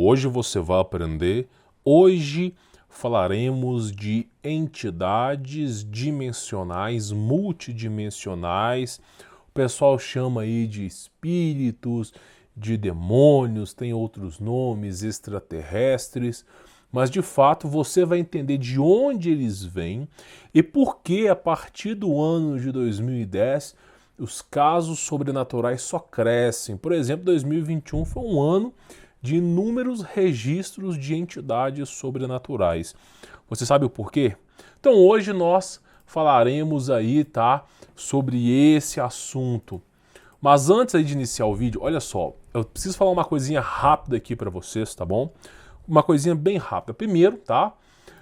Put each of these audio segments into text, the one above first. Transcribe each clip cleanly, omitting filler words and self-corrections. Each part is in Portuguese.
hoje você vai aprender. Hoje falaremos de entidades dimensionais, multidimensionais. O pessoal chama aí de espíritos, de demônios, tem outros nomes, extraterrestres. Mas de fato você vai entender de onde eles vêm e por que a partir do ano de 2010 os casos sobrenaturais só crescem. Por exemplo, 2021 foi um ano de inúmeros registros de entidades sobrenaturais. Você sabe o porquê? Então hoje nós falaremos aí, tá, sobre esse assunto. Mas antes aí de iniciar o vídeo, olha só, eu preciso falar uma coisinha rápida aqui para vocês, tá bom? Uma coisinha bem rápida. Primeiro, tá?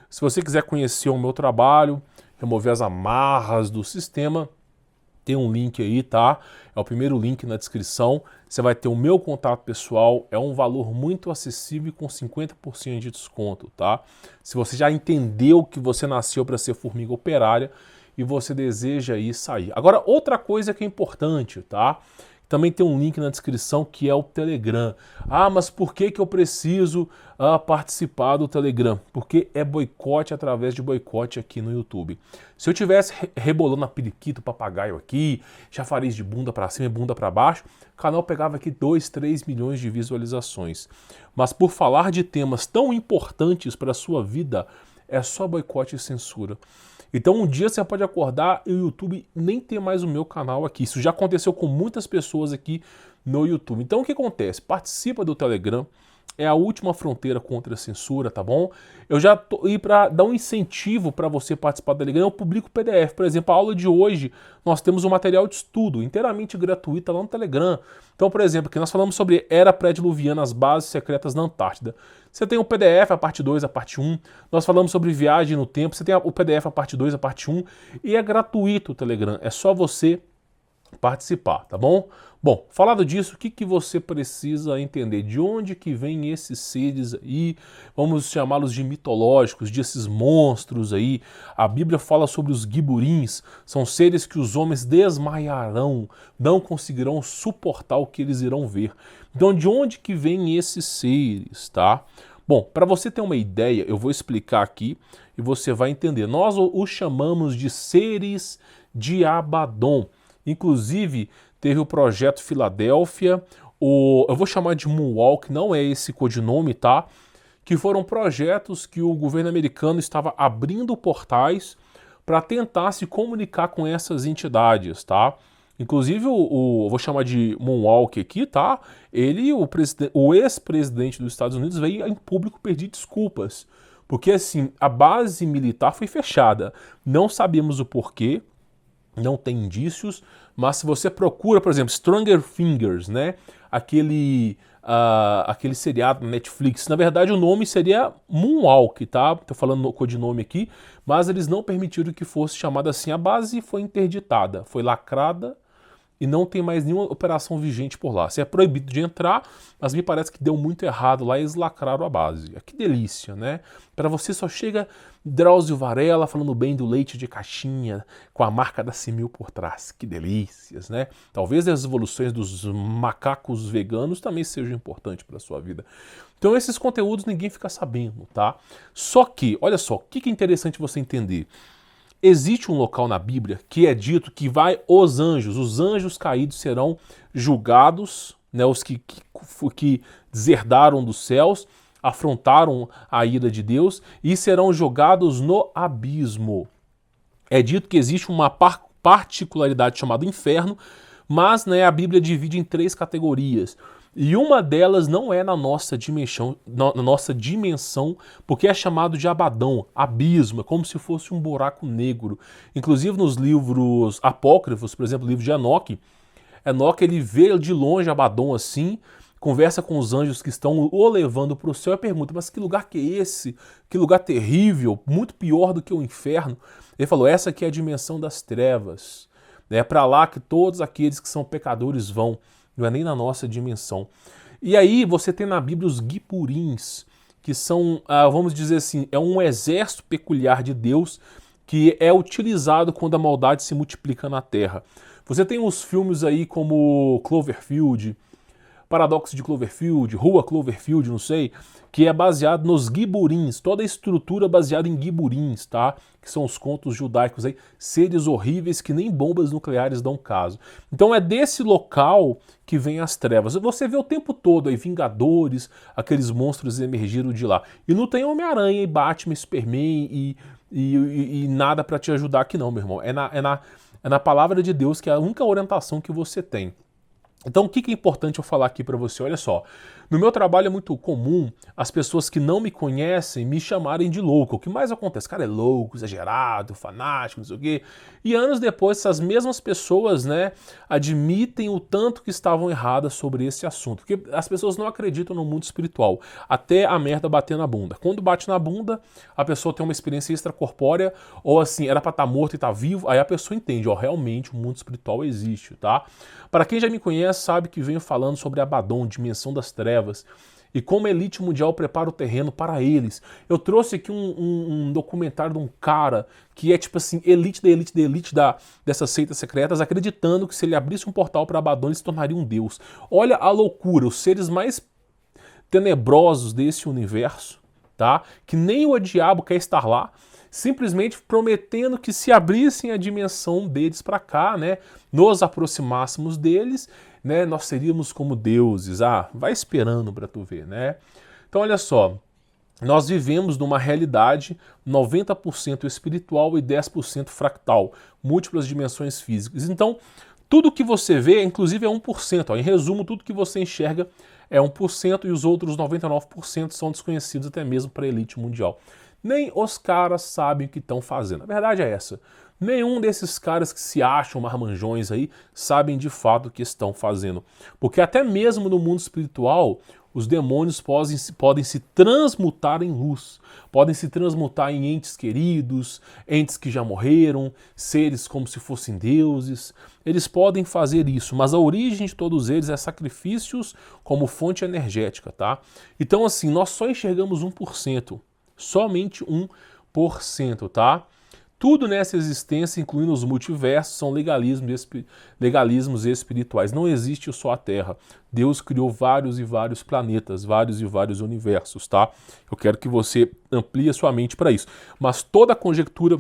Se você quiser conhecer o meu trabalho, remover as amarras do sistema, tem um link aí, tá? É o primeiro link na descrição. Você vai ter o meu contato pessoal. É um valor muito acessível e com 50% de desconto, tá? Se você já entendeu que você nasceu para ser formiga operária e você deseja aí sair. Agora, outra coisa que é importante, tá? Também tem um link na descrição que é o Telegram. Ah, mas por que eu preciso participar do Telegram? Porque é boicote através de boicote aqui no YouTube. Se eu tivesse rebolando a periquito, papagaio aqui, chafariz de bunda para cima e bunda para baixo, o canal pegava aqui 2, 3 milhões de visualizações. Mas por falar de temas tão importantes para a sua vida, é só boicote e censura. Então um dia você pode acordar e o YouTube nem ter mais o meu canal aqui. Isso já aconteceu com muitas pessoas aqui no YouTube. Então o que acontece? Participa do Telegram. É a última fronteira contra a censura, tá bom? Eu já tô aí para dar um incentivo para você participar do Telegram. Eu publico PDF. Por exemplo, a aula de hoje, nós temos um material de estudo inteiramente gratuito lá no Telegram. Então, por exemplo, aqui nós falamos sobre Era Pré-Diluviana, as bases secretas da Antártida. Você tem o PDF, a parte 2, a parte 1. Nós falamos sobre viagem no tempo. Você tem o PDF, a parte 2, a parte 1. E é gratuito o Telegram. É só você participar, tá bom? Bom, falado disso, o que você precisa entender? De onde que vem esses seres aí? Vamos chamá-los de mitológicos, de esses monstros aí. A Bíblia fala sobre os giburins, são seres que os homens desmaiarão, não conseguirão suportar o que eles irão ver. Então, de onde que vem esses seres, tá? Bom, para você ter uma ideia, eu vou explicar aqui e você vai entender. Nós os chamamos de seres de Abaddon. Inclusive, teve o projeto Filadélfia, eu vou chamar de Moonwalk, não é esse codinome, tá? Que foram projetos que o governo americano estava abrindo portais para tentar se comunicar com essas entidades, tá? Inclusive, eu vou chamar de Moonwalk aqui, tá? O ex-presidente dos Estados Unidos veio em público pedir desculpas. Porque, assim, a base militar foi fechada. Não sabemos o porquê. Não tem indícios, mas se você procura, por exemplo, Stranger Things, né? Aquele seriado na Netflix, na verdade o nome seria Moonwalk, tá? Tô falando no codinome aqui, mas eles não permitiram que fosse chamada assim. A base foi interditada, foi lacrada e não tem mais nenhuma operação vigente por lá. Você é proibido de entrar, mas me parece que deu muito errado lá e eles lacraram a base. Que delícia, né? Para você só chega Drauzio Varela falando bem do leite de caixinha com a marca da Simil por trás. Que delícias, né? Talvez as evoluções dos macacos veganos também sejam importantes para a sua vida. Então esses conteúdos ninguém fica sabendo, tá? Só que, olha só, o que é interessante você entender? Existe um local na Bíblia que é dito que os anjos caídos serão julgados, né, os que deserdaram dos céus, afrontaram a ira de Deus e serão jogados no abismo. É dito que existe uma particularidade chamada inferno, mas né, a Bíblia divide em 3 categorias. E uma delas não é na nossa dimensão, porque é chamado de Abaddon, abismo, é como se fosse um buraco negro. Inclusive nos livros apócrifos, por exemplo, o livro de Enoque, ele vê de longe Abaddon assim, conversa com os anjos que estão o levando para o céu e pergunta, mas que lugar que é esse? Que lugar terrível, muito pior do que o inferno. Ele falou, essa aqui é a dimensão das trevas. É para lá que todos aqueles que são pecadores vão. Não é nem na nossa dimensão. E aí você tem na Bíblia os Gipurins, que são, vamos dizer assim, é um exército peculiar de Deus que é utilizado quando a maldade se multiplica na Terra. Você tem os filmes aí como Cloverfield, Paradoxo de Cloverfield, Rua Cloverfield, não sei, que é baseado nos Giburins, toda a estrutura baseada em Giburins, tá? Que são os contos judaicos aí, seres horríveis que nem bombas nucleares dão caso. Então é desse local que vem as trevas. Você vê o tempo todo aí Vingadores, aqueles monstros emergiram de lá. E não tem Homem-Aranha e Batman, Superman e nada pra te ajudar aqui não, meu irmão. É na palavra de Deus que é a única orientação que você tem. Então, o que é importante eu falar aqui para você? Olha só, no meu trabalho é muito comum as pessoas que não me conhecem me chamarem de louco. O que mais acontece? Cara, é louco, exagerado, fanático, não sei o quê. E anos depois, essas mesmas pessoas, né, admitem o tanto que estavam erradas sobre esse assunto. Porque as pessoas não acreditam no mundo espiritual, até a merda bater na bunda. Quando bate na bunda, a pessoa tem uma experiência extracorpórea, ou assim, era para estar morto e tá vivo, aí a pessoa entende, ó, realmente o mundo espiritual existe, tá? Para quem já me conhece, sabe que venho falando sobre Abaddon, dimensão das trevas, e como a elite mundial prepara o terreno para eles. Eu trouxe aqui um documentário de um cara que é tipo assim, elite da elite da elite dessas seitas secretas, acreditando que se ele abrisse um portal para Abaddon, ele se tornaria um deus. Olha a loucura, os seres mais tenebrosos desse universo, tá? Que nem o diabo quer estar lá, simplesmente prometendo que se abrissem a dimensão deles para cá, né, nos aproximássemos deles, né, nós seríamos como deuses. Ah, vai esperando para tu ver, né? Então olha só, nós vivemos numa realidade 90% espiritual e 10% fractal, múltiplas dimensões físicas. Então, tudo que você vê, inclusive é 1%. Ó, em resumo, tudo que você enxerga é 1% e os outros 99% são desconhecidos até mesmo para a elite mundial. Nem os caras sabem o que estão fazendo. A verdade é essa. Nenhum desses caras que se acham marmanjões aí sabem de fato o que estão fazendo. Porque até mesmo no mundo espiritual, os demônios podem se transmutar em luz. Podem se transmutar em entes queridos, entes que já morreram, seres como se fossem deuses. Eles podem fazer isso, mas a origem de todos eles é sacrifícios como fonte energética, tá? Então assim, nós só enxergamos 1%. Somente 1%, tá? Tudo nessa existência, incluindo os multiversos, são legalismos espirituais. Não existe só a Terra. Deus criou vários e vários planetas, vários e vários universos, tá? Eu quero que você amplie a sua mente para isso. Mas toda conjectura,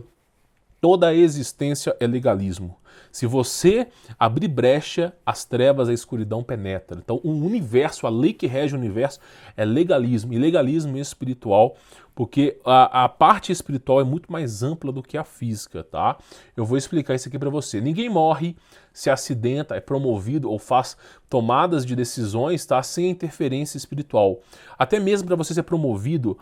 toda a existência é legalismo. Se você abrir brecha, as trevas, a escuridão penetra. Então, o universo, a lei que rege o universo é legalismo. E legalismo espiritual, porque a parte espiritual é muito mais ampla do que a física, tá? Eu vou explicar isso aqui para você. Ninguém morre, se acidenta, é promovido ou faz tomadas de decisões, tá? Sem interferência espiritual. Até mesmo para você ser promovido,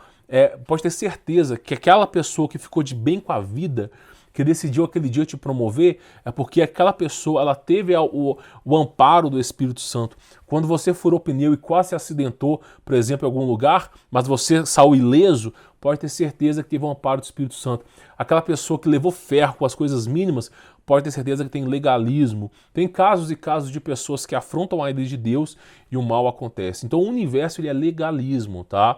pode ter certeza que aquela pessoa que ficou de bem com a vida, que decidiu aquele dia te promover, é porque aquela pessoa ela teve o amparo do Espírito Santo. Quando você furou pneu e quase se acidentou, por exemplo, em algum lugar, mas você saiu ileso, pode ter certeza que teve o amparo do Espírito Santo. Aquela pessoa que levou ferro com as coisas mínimas, pode ter certeza que tem legalismo. Tem casos e casos de pessoas que afrontam a lei de Deus e o mal acontece. Então o universo ele é legalismo, tá?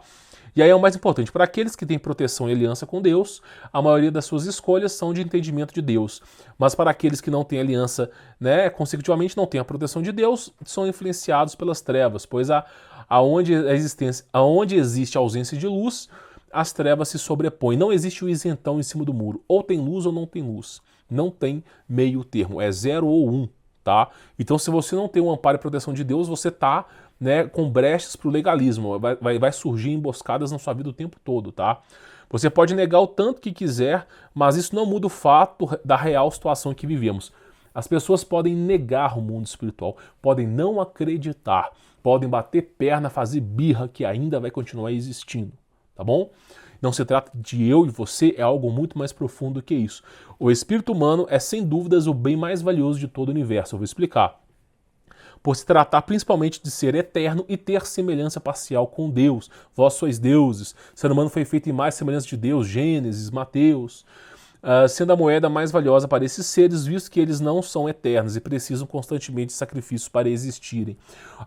E aí é o mais importante, para aqueles que têm proteção e aliança com Deus, a maioria das suas escolhas são de entendimento de Deus. Mas para aqueles que não têm aliança, né, consecutivamente não têm a proteção de Deus, são influenciados pelas trevas, pois aonde existe a ausência de luz, as trevas se sobrepõem. Não existe o isentão em cima do muro. Ou tem luz ou não tem luz. Não tem meio termo. É 0 ou 1, tá? Então se você não tem o amparo e proteção de Deus, você está, né, com brechas para o legalismo. Vai surgir emboscadas na sua vida o tempo todo, tá? Você pode negar o tanto que quiser, mas isso não muda o fato da real situação que vivemos. As pessoas podem negar o mundo espiritual, podem não acreditar, podem bater perna, fazer birra que ainda vai continuar existindo, tá bom? Não se trata de eu e você, é algo muito mais profundo que isso. O espírito humano é sem dúvidas o bem mais valioso de todo o universo, eu vou explicar. Por se tratar principalmente de ser eterno e ter semelhança parcial com Deus. Vós sois deuses. O ser humano foi feito em mais semelhança de Deus, Gênesis, Mateus. Sendo a moeda mais valiosa para esses seres, visto que eles não são eternos e precisam constantemente de sacrifícios para existirem.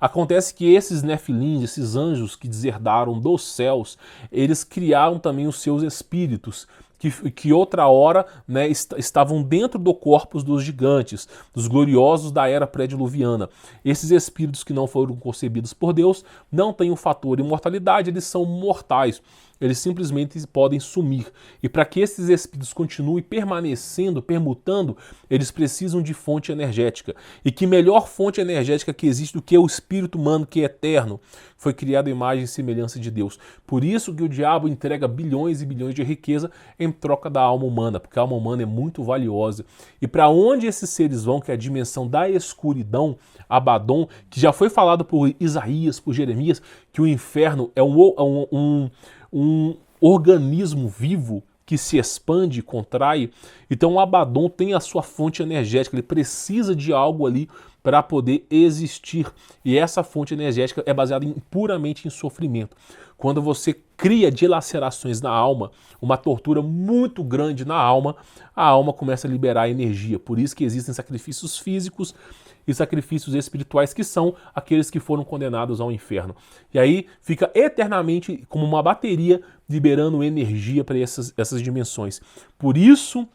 Acontece que esses nefilins, esses anjos que deserdaram dos céus, eles criaram também os seus espíritos, que outra hora, né, estavam dentro do corpus dos gigantes, dos gloriosos da era pré-diluviana. Esses espíritos que não foram concebidos por Deus não têm o fator imortalidade, eles são mortais. Eles simplesmente podem sumir. E para que esses espíritos continuem permanecendo, permutando, eles precisam de fonte energética. E que melhor fonte energética que existe do que o espírito humano, que é eterno, foi criado à imagem e semelhança de Deus. Por isso que o diabo entrega bilhões e bilhões de riqueza em troca da alma humana, porque a alma humana é muito valiosa. E para onde esses seres vão, que é a dimensão da escuridão, Abaddon, que já foi falado por Isaías, por Jeremias, que o inferno é um organismo vivo que se expande e contrai. Então o Abaddon tem a sua fonte energética, ele precisa de algo ali para poder existir. E essa fonte energética é baseada puramente em sofrimento. Quando você cria dilacerações na alma, uma tortura muito grande na alma, a alma começa a liberar energia. Por isso que existem sacrifícios físicos e sacrifícios espirituais, que são aqueles que foram condenados ao inferno. E aí fica eternamente como uma bateria liberando energia para essas dimensões. Por isso,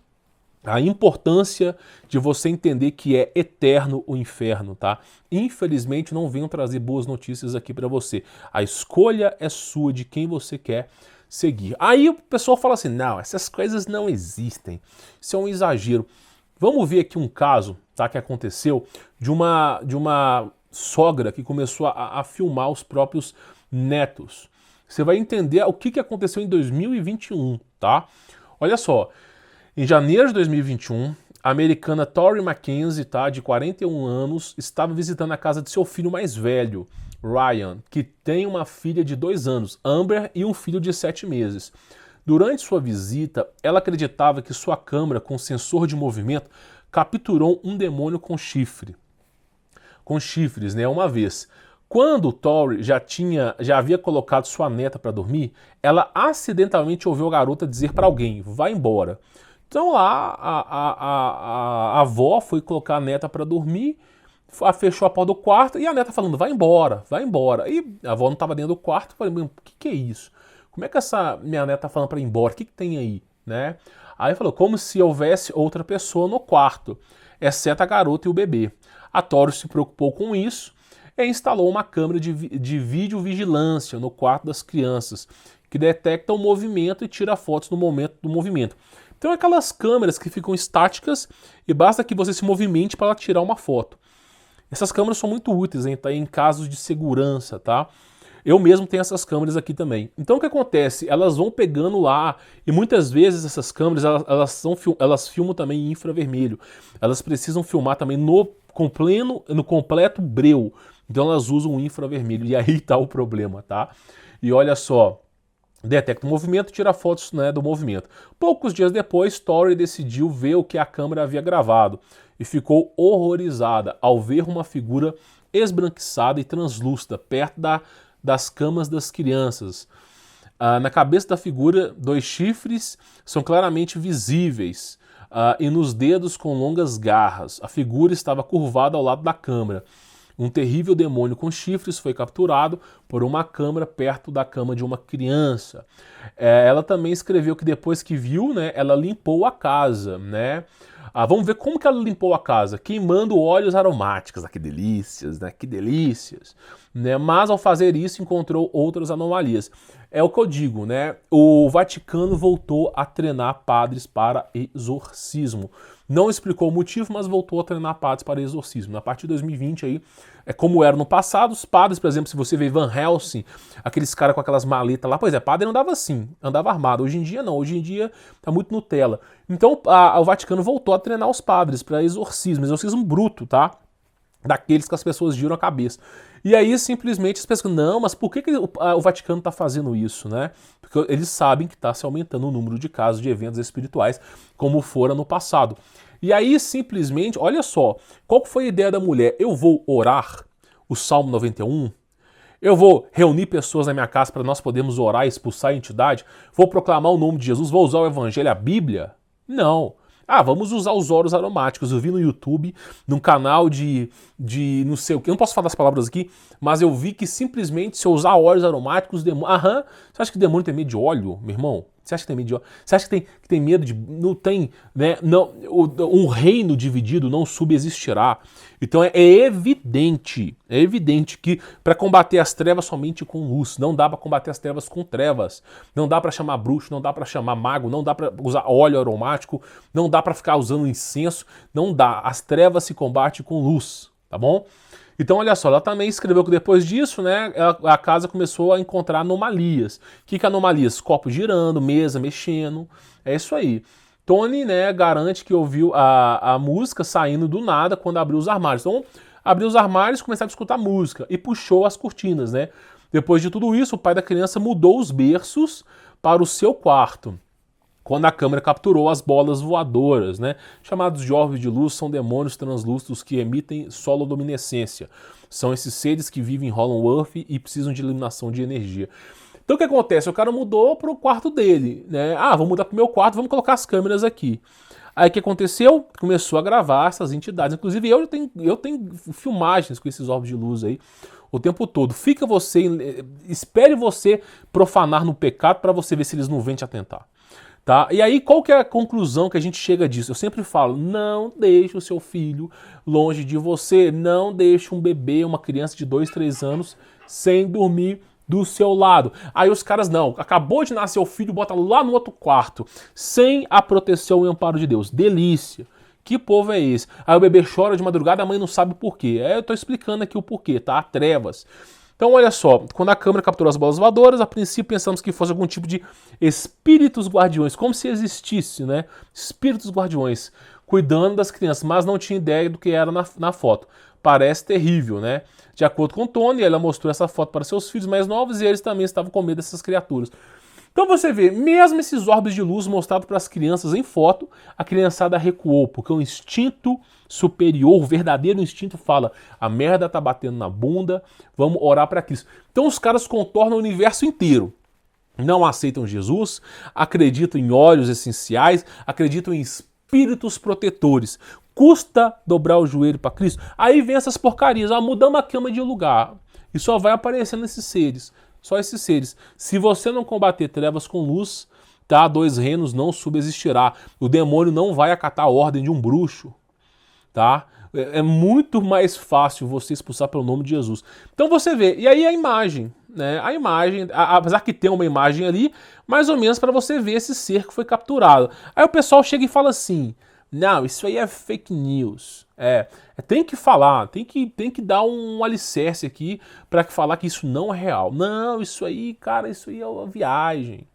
a importância de você entender que é eterno o inferno, tá? Infelizmente, não venho trazer boas notícias aqui para você. A escolha é sua de quem você quer seguir. Aí o pessoal fala assim, não, essas coisas não existem. Isso é um exagero. Vamos ver aqui um caso, tá, que aconteceu de uma sogra que começou a filmar os próprios netos. Você vai entender o que aconteceu em 2021, tá? Olha só, em janeiro de 2021, a americana Tori Mackenzie, tá, de 41 anos, estava visitando a casa de seu filho mais velho, Ryan, que tem uma filha de 2 anos, Amber, e um filho de 7 meses. Durante sua visita, ela acreditava que sua câmera com sensor de movimento capturou um demônio com chifres, né, uma vez. Quando Tori já havia colocado sua neta para dormir, ela acidentalmente ouviu a garota dizer para alguém, vai embora. Então lá a avó foi colocar a neta para dormir, fechou a porta do quarto e a neta falando, vai embora, vai embora. E a avó não estava dentro do quarto, falei, o que é isso? Como é que essa minha neta tá falando para ir embora? O que tem aí? Né? Aí falou, como se houvesse outra pessoa no quarto, exceto a garota e o bebê. A Tori se preocupou com isso e instalou uma câmera de videovigilância no quarto das crianças, que detecta o movimento e tira fotos no momento do movimento. Então aquelas câmeras que ficam estáticas e basta que você se movimente para ela tirar uma foto. Essas câmeras são muito úteis em casos de segurança, tá? Eu mesmo tenho essas câmeras aqui também. Então o que acontece? Elas vão pegando lá e muitas vezes essas câmeras elas filmam também em infravermelho. Elas precisam filmar também no completo breu. Então elas usam o infravermelho e aí tá o problema, tá? E olha só, detecta o movimento, tira fotos, né, do movimento. Poucos dias depois, Tori decidiu ver o que a câmera havia gravado e ficou horrorizada ao ver uma figura esbranquiçada e translúcida perto das camas das crianças. Na cabeça da figura, 2 chifres são claramente visíveis e nos dedos com longas garras. A figura estava curvada ao lado da câmera. Um terrível demônio com chifres foi capturado por uma câmera perto da cama de uma criança. Ela também escreveu que depois que viu, né, ela limpou a casa, né? Vamos ver como que ela limpou a casa, queimando óleos aromáticos. Que delícias, né? Que delícias. Né? Mas ao fazer isso encontrou outras anomalias. É o que eu digo, né? O Vaticano voltou a treinar padres para exorcismo. Não explicou o motivo, mas voltou a treinar padres para exorcismo. A partir de 2020 aí, como era no passado, os padres, por exemplo, se você vê Van Helsing, aqueles caras com aquelas maletas lá, pois é, padre andava assim, andava armado. Hoje em dia não, hoje em dia tá muito Nutella. Então o Vaticano voltou a treinar os padres para exorcismo bruto, tá? Daqueles que as pessoas giram a cabeça. E aí simplesmente as pessoas, não, mas por que o Vaticano está fazendo isso, né? Porque eles sabem que está se aumentando o número de casos de eventos espirituais, como fora no passado. E aí simplesmente, olha só, qual foi a ideia da mulher? Eu vou orar o Salmo 91? Eu vou reunir pessoas na minha casa para nós podermos orar e expulsar a entidade? Vou proclamar o nome de Jesus? Vou usar o Evangelho, a Bíblia? Não. Vamos usar os óleos aromáticos. Eu vi no YouTube, num canal de não sei o que, eu não posso falar as palavras aqui, mas eu vi que simplesmente se eu usar óleos aromáticos, demônio... Você acha que demônio tem medo de óleo, meu irmão? Você acha que tem medo de ódio? Você acha que tem medo de... Não tem, né? Não, um reino dividido não subsistirá. Então é evidente que para combater as trevas somente com luz, não dá para combater as trevas com trevas, não dá para chamar bruxo, não dá para chamar mago, não dá para usar óleo aromático, não dá para ficar usando incenso, não dá. As trevas se combatem com luz, tá bom? Então, olha só, ela também escreveu que depois disso, né, a casa começou a encontrar anomalias. O que é anomalias? Copo girando, mesa mexendo, é isso aí. Tony, né, garante que ouviu a música saindo do nada quando abriu os armários. Então, abriu os armários, começava a escutar música e puxou as cortinas, né? Depois de tudo isso, o pai da criança mudou os berços para o seu quarto. Quando a câmera capturou as bolas voadoras, né? Chamados de orbes de luz, são demônios translúcidos que emitem sololuminescência. São esses seres que vivem em Hollow Earth e precisam de eliminação de energia. Então o que acontece? O cara mudou para o quarto dele, né? Ah, vou mudar para o meu quarto, vamos colocar as câmeras aqui. Aí o que aconteceu? Começou a gravar essas entidades. Inclusive eu tenho filmagens com esses orbes de luz aí o tempo todo. Espere você profanar no pecado para você ver se eles não vêm te atentar. Tá? E aí, qual que é a conclusão que a gente chega disso? Eu sempre falo, não deixe o seu filho longe de você, não deixe um bebê, uma criança de 2, 3 anos, sem dormir do seu lado. Aí os caras, não, acabou de nascer o filho, bota lá no outro quarto, sem a proteção e amparo de Deus. Delícia! Que povo é esse? Aí o bebê chora de madrugada, a mãe não sabe o porquê. Eu tô explicando aqui o porquê, tá? Trevas. Então, olha só, quando a câmera capturou as bolas voadoras, a princípio pensamos que fosse algum tipo de espíritos guardiões, como se existisse, né? Espíritos guardiões, cuidando das crianças, mas não tinha ideia do que era na foto. Parece terrível, né? De acordo com Tony, ela mostrou essa foto para seus filhos mais novos e eles também estavam com medo dessas criaturas. Então você vê, mesmo esses orbes de luz mostrados para as crianças em foto, a criançada recuou, porque o instinto superior, o verdadeiro instinto fala, a merda tá batendo na bunda, vamos orar para Cristo. Então os caras contornam o universo inteiro. Não aceitam Jesus, acreditam em óleos essenciais, acreditam em espíritos protetores. Custa dobrar o joelho para Cristo? Aí vem essas porcarias, mudamos a cama de lugar. E só vai aparecendo esses seres. Só esses seres. Se você não combater trevas com luz, tá? 2 reinos não subsistirá. O demônio não vai acatar a ordem de um bruxo, tá? É muito mais fácil você expulsar pelo nome de Jesus. Então você vê, e aí a imagem, né? A imagem, apesar que tem uma imagem ali, mais ou menos para você ver esse ser que foi capturado. Aí o pessoal chega e fala assim, não, isso aí é fake news. Tem que falar, tem que dar um alicerce aqui para falar que isso não é real. Não, isso aí, cara, isso aí é uma viagem.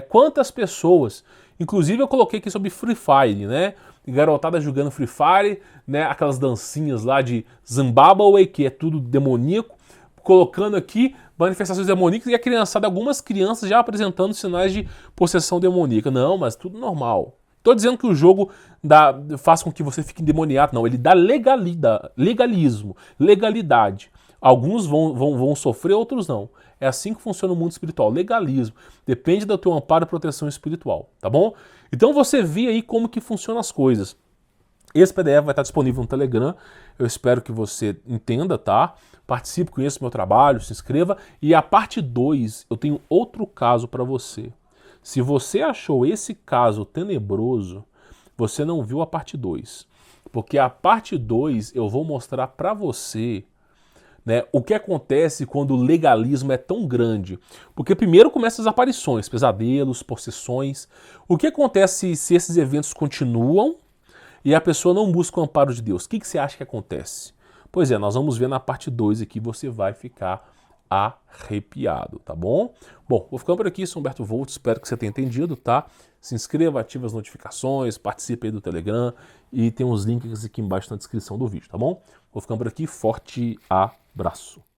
Quantas pessoas, inclusive eu coloquei aqui sobre Free Fire, né? Garotada jogando Free Fire, né? Aquelas dancinhas lá de Zimbabwe, que é tudo demoníaco, colocando aqui manifestações demoníacas e a criançada, algumas crianças já apresentando sinais de possessão demoníaca. Não, mas tudo normal. Estou dizendo que o jogo faz com que você fique endemoniado, não. Ele dá legalismo, legalidade. Alguns vão sofrer, outros não. É assim que funciona o mundo espiritual, legalismo. Depende do teu amparo e proteção espiritual, tá bom? Então você vê aí como que funcionam as coisas. Esse PDF vai estar disponível no Telegram. Eu espero que você entenda, tá? Participe, conheça o meu trabalho, se inscreva. E a parte 2, eu tenho outro caso para você. Se você achou esse caso tenebroso, você não viu a parte 2. Porque a parte 2 eu vou mostrar para você, né, o que acontece quando o legalismo é tão grande. Porque primeiro começam as aparições, pesadelos, possessões. O que acontece se esses eventos continuam e a pessoa não busca o amparo de Deus? O que você acha que acontece? Pois é, nós vamos ver na parte 2 aqui, você vai ficar arrepiado, tá bom? Bom, vou ficando por aqui, sou Humberto Volt, espero que você tenha entendido, tá? Se inscreva, ative as notificações, participe aí do Telegram e tem uns links aqui embaixo na descrição do vídeo, tá bom? Vou ficando por aqui, forte abraço!